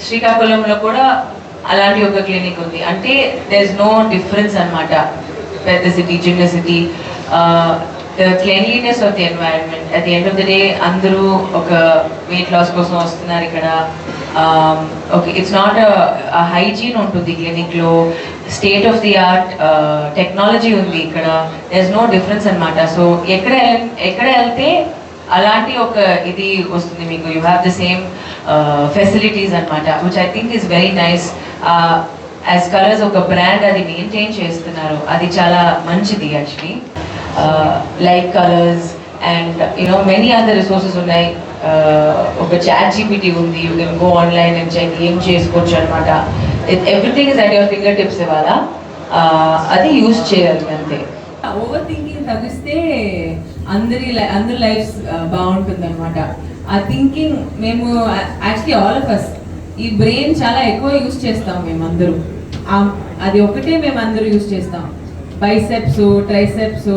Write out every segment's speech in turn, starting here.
శ్రీకాకుళంలో కూడా అలాంటి ఒక క్లినిక్ ఉంది. అంటే దేర్ ఇస్ నో డిఫరెన్స్ అనమాట, పెద్ద సిటీ చిన్న city. The cleanliness of the environment, at the end of the day అందరూ ఒక వెయిట్ లాస్ కోసం వస్తున్నారు ఇక్కడ. ఓకే, ఇట్స్ నాట్ హైజీన్ ఉంటుంది క్లినిక్లో, state of the art technology ఉంది ఇక్కడ. దేర్ ఇస్ నో డిఫరెన్స్ అనమాట. సో ఎక్కడ వెళ్తే అలాంటి ఒక ఇది వస్తుంది మీకు. You have the same facilities అనమాట, which I think is very nice. As Colours ఒక బ్రాండ్ అది మెయింటైన్ చేస్తున్నారు, అది చాలా మంచిది actually. Like Colours and you know many other resources ఉన్నాయి. ఒక ChatGPT ఉంది, you can go online and check ఏం చేసుకోవచ్చు అనమాట. Everything is at your finger tips ఇవాళ. అది యూజ్ చేయాలి అంతే. ఓవర్ థింకింగ్ తగ్గిస్తే అందరి లైఫ్ బాగుంటుంది అనమాట. ఆ థింకింగ్ మేము యాక్చువల్లీ ఆల్ ఆఫ్ అస్ ఈ బ్రెయిన్ చాలా ఎక్కువ యూజ్ చేస్తాం మేమందరూ. అది ఒకటే మేము అందరూ యూజ్ చేస్తాం. బైసెప్స్, ట్రైసెప్స్,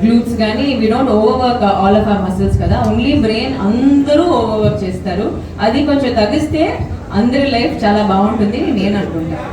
గ్లూట్స్ కానీ we don't over work all of our muscles కదా. ఓన్లీ బ్రెయిన్ అందరూ ఓవర్ వర్క్ చేస్తారు. అది కొంచెం తగ్గిస్తే అందరి లైఫ్ చాలా బాగుంటుంది నేను అనుకుంటాను.